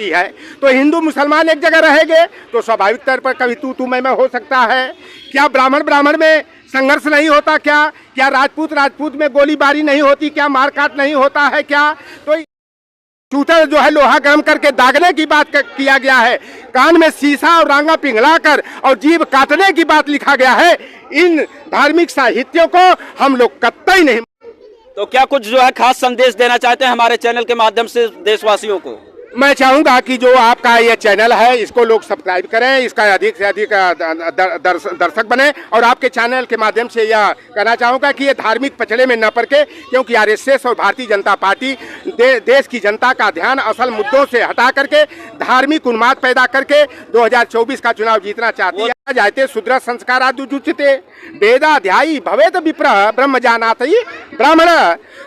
है तो हिंदू मुसलमान एक जगह रहेंगे तो स्वाभाविक तौर पर कभी तू मैं हो सकता है। क्या ब्राह्मण ब्राह्मण में संघर्ष नहीं होता? क्या राजपूत राजपूत में गोलीबारी नहीं होती? क्या मारकाट नहीं होता है? क्या तो शूटर जो है लोहा गर्म करके दागने की बात किया गया है, कान में शीशा और रांगा पिघला कर और जीभ काटने की बात लिखा गया है। इन धार्मिक साहित्यों को हम लोग कतई नहीं। तो क्या कुछ जो है खास संदेश देना चाहते हैं हमारे चैनल के माध्यम से देशवासियों को? मैं चाहूंगा कि जो आपका ये चैनल है इसको लोग सब्सक्राइब करें, इसका अधिक से अधिक दर्शक बने और आपके चैनल के माध्यम से यह कहना चाहूंगा कि ये धार्मिक पचड़े में न पड़के, क्योंकि आरएसएस और भारतीय जनता पार्टी देश की जनता का ध्यान असल मुद्दों से हटा करके धार्मिक उन्माद पैदा करके 2024 का चुनाव जीतना चाहती है। जाते शूद्र संस्कारादुच्यते वेदाध्यायी भवेत विप्रः ब्रह्म जानाति ब्राह्मण।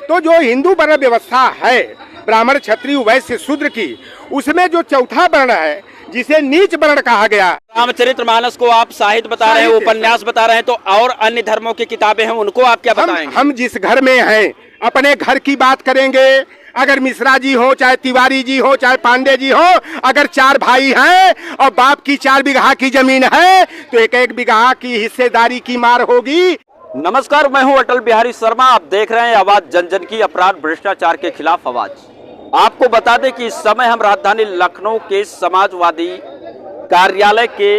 तो जो हिंदू वर्ण व्यवस्था है ब्राह्मण क्षत्रिय वैश्य शूद्र की, उसमें जो चौथा वर्ण है जिसे नीच वर्ण कहा गया। रामचरितमानस को आप साहित्य बता रहे हैं, उपन्यास बता रहे हैं, तो और अन्य धर्मों की किताबें हैं उनको आप क्या बताएंगे? हम जिस घर में हैं अपने घर की बात करेंगे। अगर मिश्रा जी हो, चाहे तिवारी जी हो, चाहे पांडे जी हो, अगर 4 भाई हैं और बाप की 4 बीघा की जमीन है तो एक बीघा की हिस्सेदारी की मार होगी। नमस्कार, मैं हूं अटल बिहारी शर्मा। आप देख रहे हैं आवाज जन जन की, अपराध भ्रष्टाचार के खिलाफ आवाज। आपको बता दें कि इस समय हम राजधानी लखनऊ के समाजवादी कार्यालय के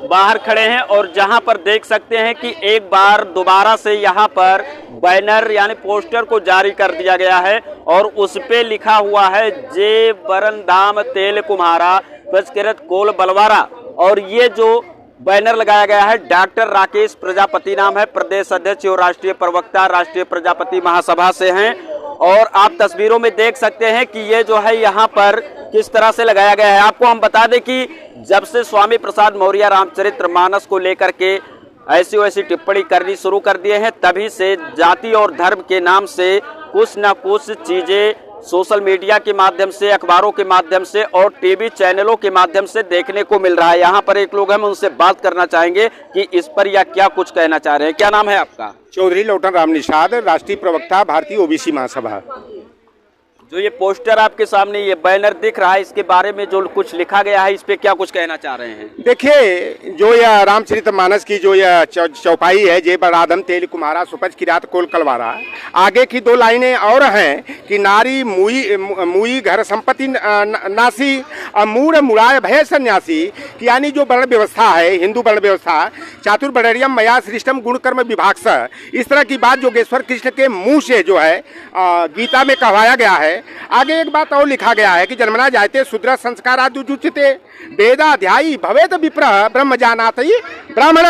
बाहर खड़े हैं और जहां पर देख सकते हैं कि एक बार दोबारा से यहां पर बैनर यानी पोस्टर को जारी कर दिया गया है और उस पे लिखा हुआ है जे बरन धाम तेल कुम्हारा पचकिरत कोल बलवारा। और ये जो बैनर लगाया गया है डॉक्टर राकेश प्रजापति नाम है, प्रदेश अध्यक्ष और राष्ट्रीय प्रवक्ता राष्ट्रीय प्रजापति महासभा से हैं। और आप तस्वीरों में देख सकते हैं कि ये जो है यहाँ पर किस तरह से लगाया गया है। आपको हम बता दें कि जब से स्वामी प्रसाद मौर्य रामचरितमानस को लेकर के ऐसी वैसी टिप्पणी करनी शुरू कर दिए हैं, तभी से जाति और धर्म के नाम से कुछ न कुछ चीजें सोशल मीडिया के माध्यम से, अखबारों के माध्यम से और टीवी चैनलों के माध्यम से देखने को मिल रहा है। यहाँ पर एक लोग हम उनसे बात करना चाहेंगे कि इस पर या क्या कुछ कहना चाह रहे हैं। क्या नाम है आपका? चौधरी लोटन राम निषाद, राष्ट्रीय प्रवक्ता भारतीय ओबीसी महासभा। जो ये पोस्टर आपके सामने ये बैनर दिख रहा है, इसके बारे में जो कुछ लिखा गया है, इस पे क्या कुछ कहना चाह रहे हैं? देखिए, जो यह रामचरितमानस की जो यह चौपाई है, जे बरादम तेल कुम्हारा सुपच किरात कोल कलवारा, आगे की 2 लाइनें और हैं कि नारी मुई घर संपत्ति नासी और मूढ़ मुराय भय सन्यासी। यानी जो वर्ण व्यवस्था है, हिंदू वर्ण व्यवस्था, चातुर्वर्ण्यम मया सृष्टम गुण कर्म विभागस, इस तरह की बात योगेश्वर कृष्ण के मुंह से जो है गीता में कहवाया गया है। आगे एक बात और लिखा गया है कि जन्मना जायते शूद्र संस्कारादुच्यते वेदाध्यायी भवेत विप्रः ब्रह्म जानाति ब्राह्मण।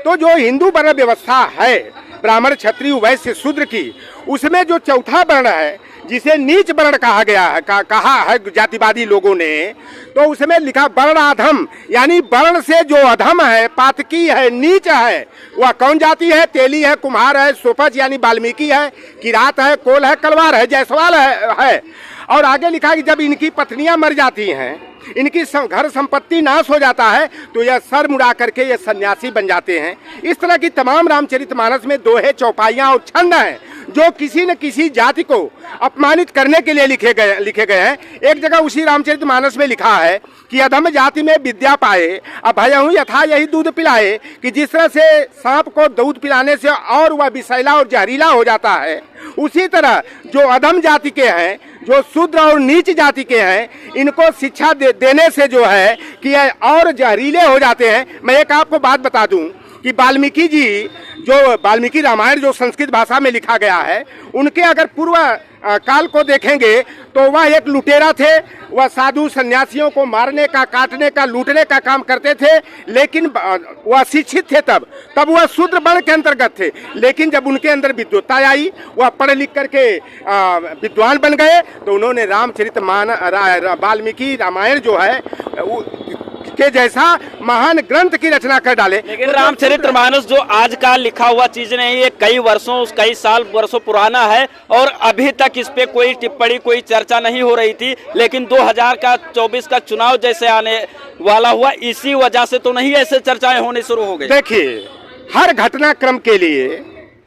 तो जो हिंदू वर्ण व्यवस्था है ब्राह्मण क्षत्रिय वैश्य शूद्र की, उसमें जो चौथा वर्ण है जिसे नीच वर्ण कहा गया है, कहा है जातिवादी लोगों ने, तो उसमें लिखा वर्णाधम, यानी वर्ण से जो अधम है, पातकी है, नीच है, वह कौन जाति है? तेली है, कुम्हार है, सोपच यानी वाल्मीकि है, किरात है, कोल है, कलवार है, जायसवाल है। और आगे लिखा कि जब इनकी पत्नियां मर जाती हैं, इनकी घर संपत्ति नाश हो जाता है, तो यह सर मुड़ा करके ये सन्यासी बन जाते हैं। इस तरह की तमाम रामचरितमानस में दोहे, चौपाइयां और छंद हैं जो किसी न किसी जाति को अपमानित करने के लिए लिखे गए हैं। एक जगह उसी रामचरितमानस में लिखा है कि अधम जाति में विद्या पाए अभयहु यथा यही दूध पिलाए, कि जिस तरह से सांप को दूध पिलाने से और वह विषैला और जहरीला हो जाता है, उसी तरह जो अधम जाति के हैं, जो शूद्र और नीच जाति के हैं, इनको शिक्षा देने से जो है कि और जहरीले हो जाते हैं। मैं एक आपको बात बता दूं कि वाल्मीकि जी, जो वाल्मीकि रामायण जो संस्कृत भाषा में लिखा गया है, उनके अगर पूर्व काल को देखेंगे तो वह एक लुटेरा थे। वह साधु सन्यासियों को मारने का, काटने का, लूटने का काम करते थे, लेकिन वह शिक्षित थे तब वह शूद्र वर्ण के अंतर्गत थे। लेकिन जब उनके अंदर विद्वत्ता आई, वह पढ़ लिख करके विद्वान बन गए, तो उन्होंने वाल्मीकि रामायण जो है के जैसा महान ग्रंथ की रचना कर डाले। लेकिन रामचरितमानस जो आज का लिखा हुआ चीज नहीं, ये कई साल वर्षों पुराना है और अभी तक इस पे कोई टिप्पणी, कोई चर्चा नहीं हो रही थी। लेकिन 2024 का चुनाव जैसे आने वाला हुआ, इसी वजह से तो नहीं ऐसे चर्चाएं होनी शुरू हो गई। देखिए, हर घटनाक्रम के लिए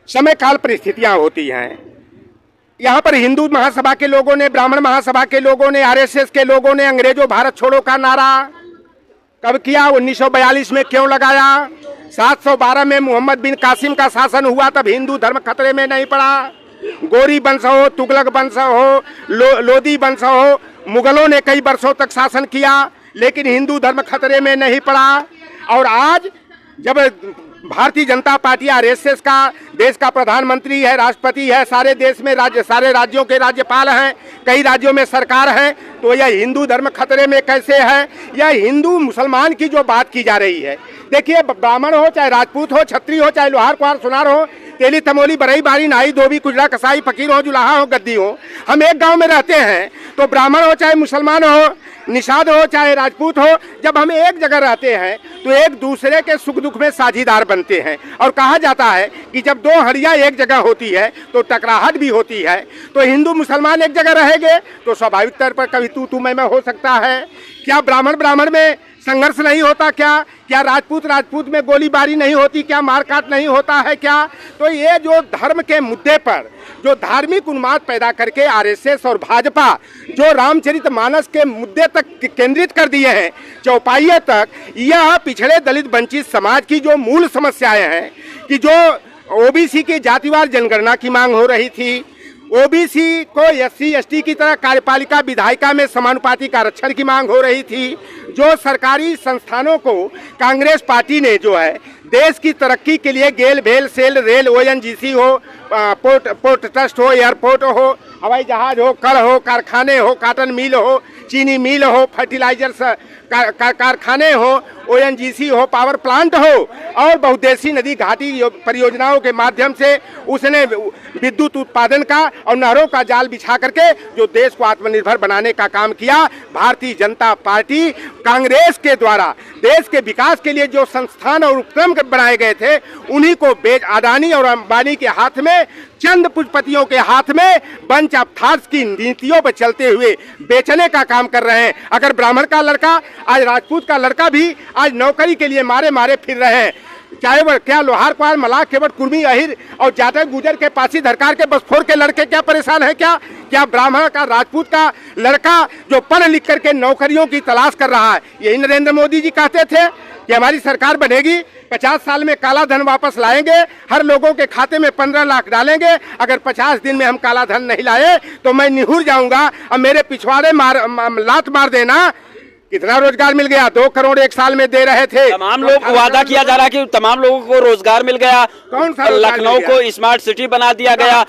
समय काल परिस्थितियां होती हैं। यहाँ पर हिंदू महासभा के लोगों ने, ब्राह्मण महासभा के लोगों ने, आरएसएस के लोगों ने अंग्रेजों भारत छोड़ो का नारा कब किया? 1942 में क्यों लगाया? 712 में मोहम्मद बिन कासिम का शासन हुआ, तब हिंदू धर्म खतरे में नहीं पड़ा। गोरी वंश हो, तुगलक वंश हो, लोदी वंश हो, मुगलों ने कई वर्षों तक शासन किया, लेकिन हिंदू धर्म खतरे में नहीं पड़ा। और आज जब भारतीय जनता पार्टी आरएसएस का देश का प्रधानमंत्री है, राष्ट्रपति है, सारे देश में सारे राज्यों के राज्यपाल हैं, कई राज्यों में सरकार है, तो यह हिंदू धर्म खतरे में कैसे है? यह हिंदू मुसलमान की जो बात की जा रही है, देखिए ब्राह्मण हो चाहे राजपूत हो, क्षत्रिय हो चाहे लोहार कुहार सुनार हो, तेली तमोली बरई बारी नाई धोबी कुजरा कसाई फकीर हो, जुलाहा हो, गद्दी हो, हम एक गांव में रहते हैं। तो ब्राह्मण हो चाहे मुसलमान हो, निषाद हो चाहे राजपूत हो, जब हम एक जगह रहते हैं तो एक दूसरे के सुख दुख में साझीदार बनते हैं। और कहा जाता है कि जब दो हड़ियां एक जगह होती है तो टकराहट भी होती है। तो हिंदू मुसलमान एक जगह रहेंगे तो स्वाभाविक तौर पर कभी तू मैं हो सकता है। क्या ब्राह्मण ब्राह्मण में संघर्ष नहीं होता? क्या राजपूत राजपूत में गोलीबारी नहीं होती? क्या मारकाट नहीं होता है क्या? तो ये जो धर्म के मुद्दे पर जो धार्मिक उन्माद पैदा करके आरएसएस और भाजपा जो रामचरितमानस के मुद्दे तक केंद्रित कर दिए हैं, चौपाइयों तक, यह पिछड़े दलित वंचित समाज की जो मूल समस्याएं हैं कि जो ओबीसी की जातिवार जनगणना की मांग हो रही थी, ओबीसी को एससी एसटी की तरह कार्यपालिका विधायिका में समानुपातिक आरक्षण की मांग हो रही थी, जो सरकारी संस्थानों को कांग्रेस पार्टी ने जो है देश की तरक्की के लिए गेल भेल सेल रेल ओएनजीसी हो, पोर्ट ट्रस्ट हो, एयरपोर्ट हो, हवाई जहाज हो, कल हो, कारखाने हो, काटन मिल हो, चीनी मिल हो, फर्टिलाइजर कारखाने हो, ओएनजीसी हो, पावर प्लांट हो, और बहुउद्देशीय नदी घाटी परियोजनाओं के माध्यम से उसने विद्युत उत्पादन का और नहरों का जाल बिछा करके जो देश को आत्मनिर्भर बनाने का काम किया। भारतीय जनता पार्टी कांग्रेस के द्वारा देश के विकास के लिए जो संस्थान और उपक्रम बनाए गए थे, उन्हीं को अडानी और अंबानी के हाथ में, चंद पूंजीपतियों के हाथ में बंच ऑफ थॉट्स की नीतियों पर चलते हुए बेचने का काम कर रहे हैं। अगर ब्राह्मण का लड़का, आज राजपूत का लड़का भी आज नौकरी के लिए मारे मारे फिर रहे हैं, चाहे वह क्या लोहार कुहार मलाह केवट कुर्मी अहिर और जाटक गुजर के पासी धरकार के बसफोर के लड़के क्या परेशान है? क्या ब्राह्मण का राजपूत का लड़का जो पढ़ लिख करके नौकरियों की तलाश कर रहा है? यही नरेंद्र मोदी जी कहते थे कि हमारी सरकार बनेगी, 50 साल में काला धन वापस लाएंगे, हर लोगों के खाते में 15 लाख डालेंगे। अगर 50 दिन में हम काला धन नहीं लाए तो मैं निहुर जाऊंगा, अब मेरे पिछवाड़े लात मार देना। कितना रोजगार मिल गया? 2 करोड़ एक साल में दे रहे थे। तमाम लोग वादा किया जा रहा है कि तमाम लोगों को रोजगार मिल गया। कौन सा? लखनऊ को स्मार्ट सिटी बना दिया गया।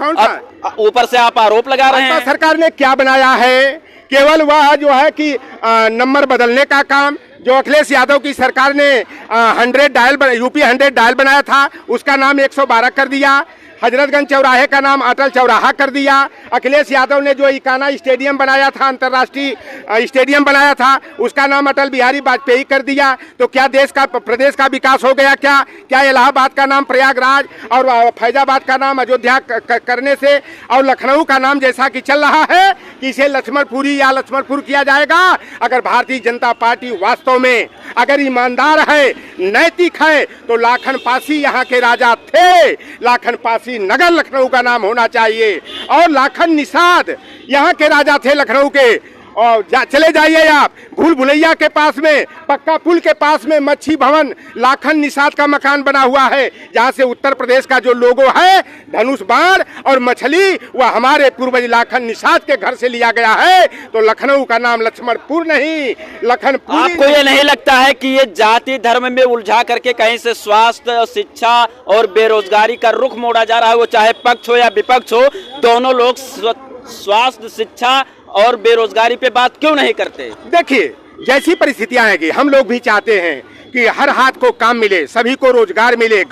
ऊपर से आप आरोप लगा रहे हैं। सरकार ने क्या बनाया है? केवल वह जो है कि नंबर बदलने का काम। जो अखिलेश यादव की सरकार ने 100 डायल यूपी 100 डायल बनाया था, उसका नाम 112 कर दिया। हजरतगंज चौराहे का नाम अटल चौराहा कर दिया। अखिलेश यादव ने जो इकाना स्टेडियम बनाया था, अंतर्राष्ट्रीय स्टेडियम बनाया था, उसका नाम अटल बिहारी वाजपेयी कर दिया। तो क्या देश का प्रदेश का विकास हो गया? क्या इलाहाबाद का नाम प्रयागराज और फैजाबाद का नाम अयोध्या करने से और लखनऊ का नाम जैसा कि चल रहा है कि इसे लक्ष्मणपुरी या लक्ष्मणपुर किया जाएगा? अगर भारतीय जनता पार्टी वास्तव में अगर ईमानदार है, नैतिक है, तो लाखन पासी यहाँ के राजा थे। लाखन पासी नगर लखनऊ का नाम होना चाहिए और लाखन निषाद यहाँ के राजा थे लखनऊ के। और चले जाइए आप भूल भुलैया के पास में, पक्का पुल के पास में मच्छी भवन लाखन निषाद का मकान बना हुआ है, जहाँ से उत्तर प्रदेश का जो लोगो है धनुष बाण और मछली, वह हमारे पूर्वज लाखन निषाद के घर से लिया गया है। तो लखनऊ का नाम लक्ष्मणपुर नहीं, लखनपुर। आपको ये नहीं लगता है कि ये जाति धर्म में उलझा करके कहीं से स्वास्थ्य, शिक्षा और बेरोजगारी का रुख मोड़ा जा रहा है? वो चाहे पक्ष हो या विपक्ष हो, दोनों लोग स्वास्थ्य, शिक्षा और बेरोजगारी पे बात क्यों नहीं करते? देखिए, जैसी परिस्थितियां आएगी, हम लोग भी चाहते हैं कि हर हाथ को काम मिले, सभी को रोजगार मिले,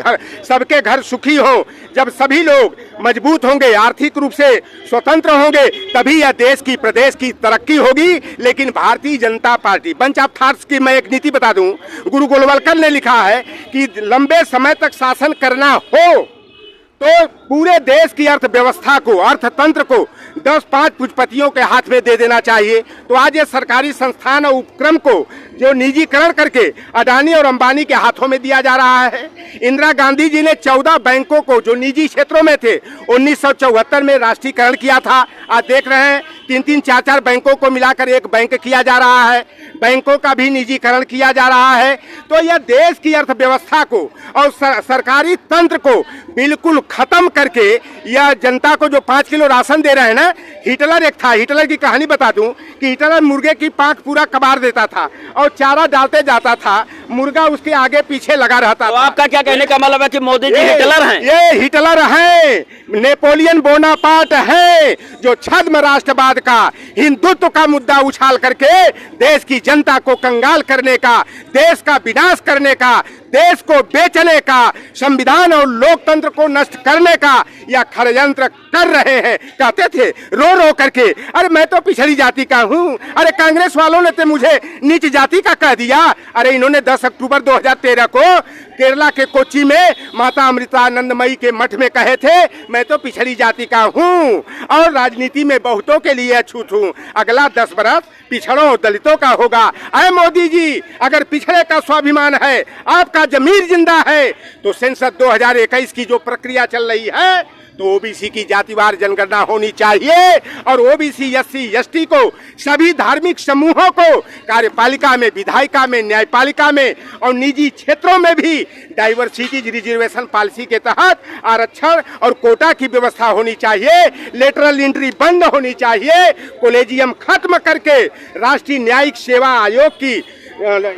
सबके घर सुखी हो। जब सभी लोग मजबूत होंगे, आर्थिक रूप से स्वतंत्र होंगे, तभी यह देश की, प्रदेश की तरक्की होगी। लेकिन Bharatiya Janata party, bunch of thoughts की मैं एक नीति बता दूं, गुरु गोलवलकर ने लिखा है कि लंबे समय तक शासन करना हो तो पूरे देश की अर्थव्यवस्था को, अर्थतंत्र को 10-5 पूंजीपतियों के हाथ में दे देना चाहिए। तो आज ये सरकारी संस्थान और उपक्रम को जो निजीकरण करके अडानी और अंबानी के हाथों में दिया जा रहा है। इंदिरा गांधी जी ने 14 बैंकों को जो निजी क्षेत्रों में थे 1974 में राष्ट्रीयकरण किया था। आज देख रहे हैं 3-3, 4-4 बैंकों को मिलाकर एक बैंक किया जा रहा है। बैंकों का भी निजीकरण किया जा रहा है। तो यह देश की अर्थव्यवस्था को और सरकारी तंत्र को बिल्कुल खत्म करके यह जनता को जो 5 किलो राशन दे रहे हैं ना। हिटलर एक था, हिटलर की कहानी बता दूं कि हिटलर मुर्गे की पांख पूरा कबाड़ देता था और चारा डालते जाता था, मुर्गा उसके आगे पीछे लगा रहता तो था। आपका क्या कहने का मतलब है कि मोदी जी हिटलर हैं? ये हिटलर है, नेपोलियन बोनापार्ट है, जो छद्म राष्ट्रवाद का, हिंदुत्व का मुद्दा उछाल करके देश की जनता को कंगाल करने का, देश का विनाश करने का, देश को बेचने का, संविधान और लोकतंत्र को नष्ट करने का यह षड्यंत्र कर रहे हैं। कहते थे रो रो करके, अरे मैं तो पिछड़ी जाति का हूँ, अरे कांग्रेस वालों ने तो मुझे नीच जाति का कह दिया। अरे इन्होंने 10 अक्टूबर 2013 को केरला के कोच्चि में माता अमृतानंदमयी के मठ में कहे थे मैं तो पिछड़ी जाति का हूँ और राजनीति में बहुतों के लिए अछूत हूँ। अगला 10 बरस पिछड़ों दलितों का होगा। अरे मोदी जी, अगर पिछड़े का स्वाभिमान है, आपका जमीर जिंदा है, तो सेंसस 2021 की जो प्रक्रिया चल रही है तो ओबीसी की जातिवार जनगणना होनी चाहिए और ओबीसी, एससी, एसटी को, सभी धार्मिक समूहों को कार्यपालिका में, विधायिका में, न्यायपालिका में और निजी क्षेत्रों में भी डाइवर्सिटी रिजर्वेशन पॉलिसी के तहत आरक्षण और कोटा की व्यवस्था होनी चाहिए। लेटरल एंट्री बंद होनी चाहिए। कॉलेजियम खत्म करके राष्ट्रीय न्यायिक सेवा आयोग की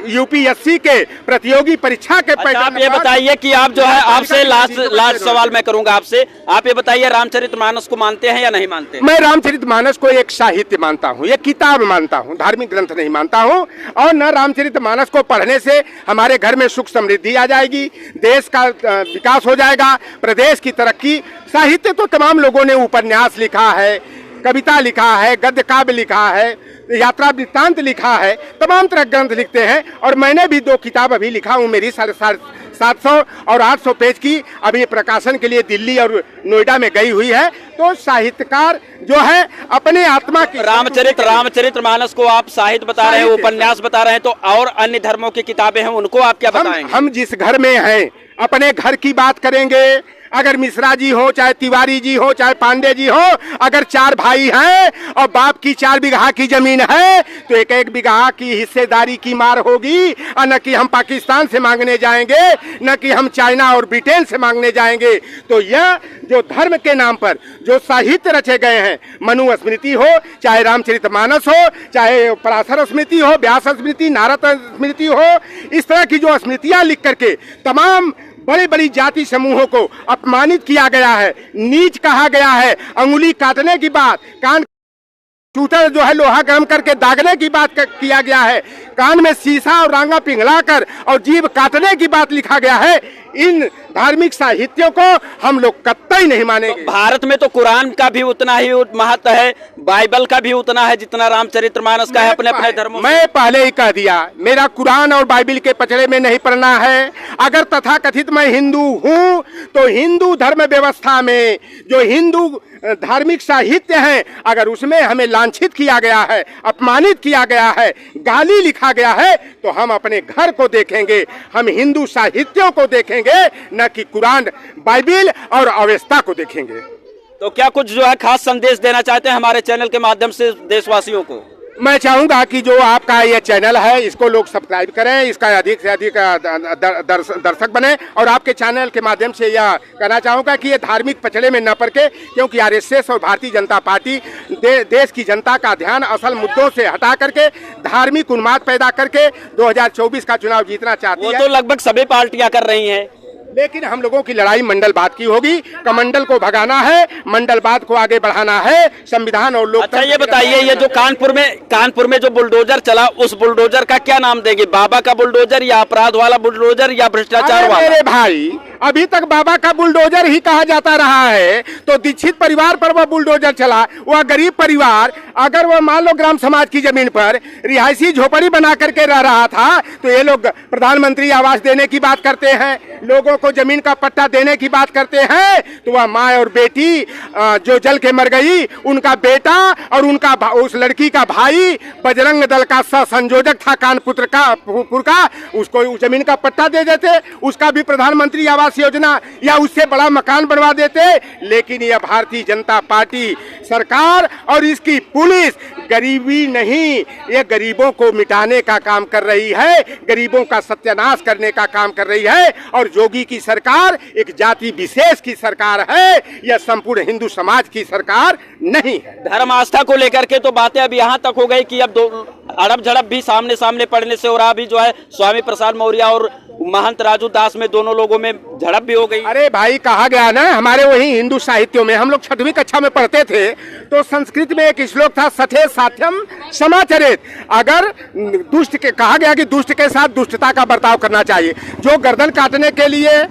यूपीएससी के प्रतियोगी परीक्षा के पैटर्न। आप ये बताइए कि आप जो है, आपसे लास्ट सवाल मैं करूंगा आपसे, आप ये बताइए रामचरितमानस को मानते हैं या नहीं मानते? मैं रामचरितमानस को एक साहित्य मानता हूँ, एक किताब मानता हूँ, धार्मिक ग्रंथ नहीं मानता हूँ। और न रामचरितमानस को पढ़ने से हमारे घर में सुख समृद्धि आ जाएगी, देश का विकास हो जाएगा, प्रदेश की तरक्की। साहित्य तो तमाम लोगों ने उपन्यास लिखा है, कविता लिखा है, गद्य काव्य लिखा है, यात्रा वृत्तांत लिखा है, तमाम तरह ग्रंथ लिखते हैं। और मैंने भी 2 किताब अभी लिखा हूँ, मेरी 750 और 800 पेज की अभी प्रकाशन के लिए दिल्ली और नोएडा में गई हुई है। तो साहित्यकार जो है अपने आत्मा की रामचरितमानस को आप साहित्य बता रहे हैं, उपन्यास बता रहे हैं, तो और अन्य धर्मों की किताबें हैं उनको आप क्या बताएंगे? हम जिस घर में हैं अपने घर की बात करेंगे। अगर मिश्रा जी हो, चाहे तिवारी जी हो, चाहे पांडे जी हो, अगर 4 भाई हैं और बाप की 4 बीघा की जमीन है तो 1-1 बीघा की हिस्सेदारी की मार होगी। और न कि हम पाकिस्तान से मांगने जाएंगे, न कि हम चाइना और ब्रिटेन से मांगने जाएंगे। तो यह जो धर्म के नाम पर जो साहित्य रचे गए हैं, मनु स्मृति हो, चाहे रामचरितमानस हो, चाहे पराशर स्मृति हो, व्यास स्मृति, नारद स्मृति हो, इस तरह की जो स्मृतियां लिख करके तमाम बड़ी बड़ी जाति समूहों को अपमानित किया गया है, नीच कहा गया है। अंगुली काटने की बात, कान टूटर जो है लोहा गर्म करके दागने की बात किया गया है, कान में शीशा और रांगा पिघलाकर और जीभ काटने की बात लिखा गया है। इन धार्मिक साहित्यों को हम लोग कतई नहीं मानेंगे। तो भारत में तो कुरान का भी उतना ही महत्व है, बाइबल का भी उतना है जितना रामचरितमानस का है अपने अपने धर्मों। मैं पहले ही कह दिया, मेरा कुरान और बाइबल के पचड़े में नहीं पड़ना है। अगर तथाकथित मैं हिंदू हूँ तो हिंदू धर्म व्यवस्था में जो हिंदू धार्मिक साहित्य है, अगर उसमें हमें लांछित किया गया है, अपमानित किया गया है, गाली लिखा गया है, तो हम अपने घर को देखेंगे, हम हिंदू साहित्यों को देखेंगे, न कि कुरान, बाइबिल और अवेस्ता को देखेंगे। तो क्या कुछ जो है खास संदेश देना चाहते हैं हमारे चैनल के माध्यम से देशवासियों को? मैं चाहूंगा कि जो आपका ये चैनल है इसको लोग सब्सक्राइब करें, इसका अधिक से अधिक दर्शक बने। और आपके चैनल के माध्यम से यह कहना चाहूंगा कि ये धार्मिक पचड़े में न पड़ के, क्योंकि आरएसएस और भारतीय जनता पार्टी देश की जनता का ध्यान असल मुद्दों से हटा करके धार्मिक उन्माद पैदा करके 2024 का चुनाव जीतना चाहती है। वो तो लगभग सभी पार्टियां कर रही हैं, लेकिन हम लोगों की लड़ाई मंडलवाद की होगी। कमंडल को भगाना है, मंडलवाद को आगे बढ़ाना है, संविधान और लोकतंत्र। अच्छा ये बताइए, ये जो कानपुर में जो बुलडोजर चला, उस बुलडोजर का क्या नाम देंगे? बाबा का बुलडोजर या अपराध वाला बुलडोजर या भ्रष्टाचार वाला? मेरे भाई, अभी तक बाबा का बुलडोजर ही कहा जाता रहा है। तो दीक्षित परिवार पर वह बुलडोजर चला, वह गरीब परिवार अगर वह मान लो ग्राम समाज की जमीन पर रिहायशी झोपड़ी बना करके रह रहा था, तो ये लोग प्रधानमंत्री आवास देने की बात करते हैं, लोगों को जमीन का पट्टा देने की बात करते हैं। तो वह माँ और बेटी जो जल के मर गई, उनका बेटा और उनका उस लड़की का भाई बजरंग दल का सह संयोजक था कानपुर का, उसको जमीन का पट्टा दे देते, उसका भी प्रधानमंत्री आवास योजना या उससे बड़ा मकान बनवा देते। लेकिन यह भारतीय जनता पार्टी सरकार और इसकी पुलिस गरीबी नहीं, ये गरीबों को मिटाने का काम कर रही है, गरीबों का सत्यानाश करने का काम कर रही है। और जोगी की सरकार एक जाति विशेष की सरकार है, यह संपूर्ण हिंदू समाज की सरकार नहीं है। धर्म आस्था को लेकर के तो बातें अब यहाँ तक हो गई कि अब अड़प झड़प भी सामने सामने पड़ने से, और अभी जो है स्वामी प्रसाद मौर्य और महंत राजू दास में दोनों लोगों में झड़प भी हो गई। अरे भाई, कहा गया ना, हमारे वही हिंदू साहित्यों में हम लोग 6वीं कक्षा में पढ़ते थे, तो संस्कृत में एक श्लोक था, सठे साध्यम समाचरित। अगर दुष्ट के कहा गया कि दुष्ट के साथ दुष्टता का बर्ताव करना चाहिए। जो गर्दन काटने के लिए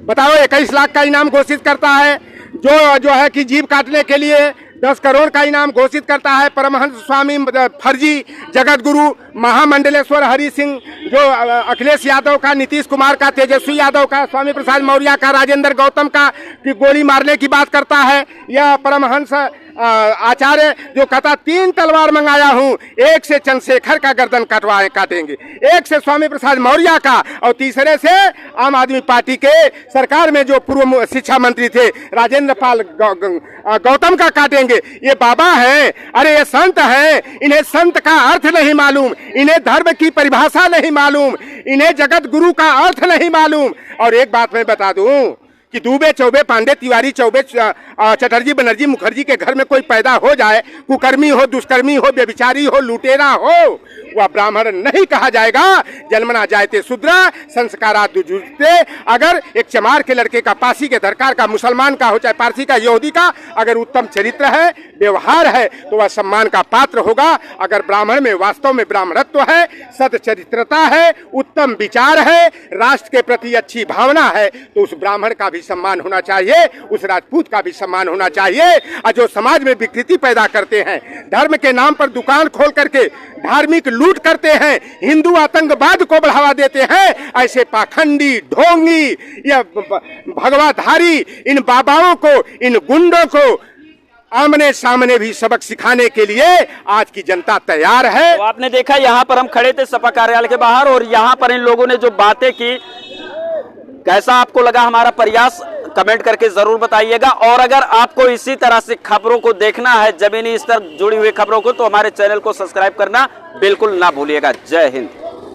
बताओ 21 लाख का इनाम घोषित करता है, जो है कि जीभ काटने के लिए 10 करोड़ का इनाम घोषित करता है, परमहंस स्वामी फर्जी जगत गुरु महामंडलेश्वर हरि सिंह, जो अखिलेश यादव का, नीतीश कुमार का, तेजस्वी यादव का, स्वामी प्रसाद मौर्य का, राजेंद्र गौतम का कि गोली मारने की बात करता है। यह परमहंस आचार्य जो कहता 3 तलवार मंगाया हूं, एक से चंद्रशेखर का गर्दन काटेंगे, एक से स्वामी प्रसाद मौर्य का, और तीसरे से आम आदमी पार्टी के सरकार में जो पूर्व शिक्षा मंत्री थे राजेंद्र पाल गौतम का काटेंगे। ये बाबा है, अरे ये संत है, इन्हें संत का अर्थ नहीं मालूम, इन्हें धर्म की परिभाषा नहीं मालूम, इन्हें जगत गुरु का अर्थ नहीं मालूम। और एक बात मैं बता दूं कि दुबे चौबे पांडे तिवारी चौबे चटर्जी बनर्जी मुखर्जी के घर में कोई पैदा हो जाए, कुकर्मी हो, दुष्कर्मी हो, व्यभिचारी हो, लुटेरा हो, वह ब्राह्मण नहीं कहा जाएगा। जन्मना जायते शूद्र संस्कारात् दुजुते। अगर एक चमार के लड़के का, पासी के दरकार का, मुसलमान का हो चाहे पारसी का, यहूदी का, अगर उत्तम चरित्र है, व्यवहार है, तो वह सम्मान का पात्र होगा। अगर ब्राह्मण में वास्तव में ब्राह्मणत्व है, सच्चरित्रता है, उत्तम विचार है, राष्ट्र के प्रति अच्छी भावना है, तो उस ब्राह्मण का भी सम्मान होना चाहिए, उस राजपूत का भी सम्मान होना चाहिए। और जो समाज में विकृति पैदा करते हैं, धर्म के नाम पर दुकान खोल करके धार्मिक लूट करते हैं, हिंदू आतंकवाद को बढ़ावा देते हैं, ऐसे पाखंडी, ढोंगी या भगवाधारी इन बाबाओं को, इन गुंडों को आमने सामने भी सबक सिखाने के लिए आज की जनता तैयार है। तो आपने देखा, यहाँ पर हम खड़े थे सपा कार्यालय के बाहर, और यहाँ पर इन लोगों ने जो बातें की, कैसा आपको लगा हमारा प्रयास कमेंट करके जरूर बताइएगा। और अगर आपको इसी तरह से खबरों को देखना है, जमीनी स्तर जुड़ी हुई खबरों को, तो हमारे चैनल को सब्सक्राइब करना बिल्कुल ना भूलिएगा। जय हिंद।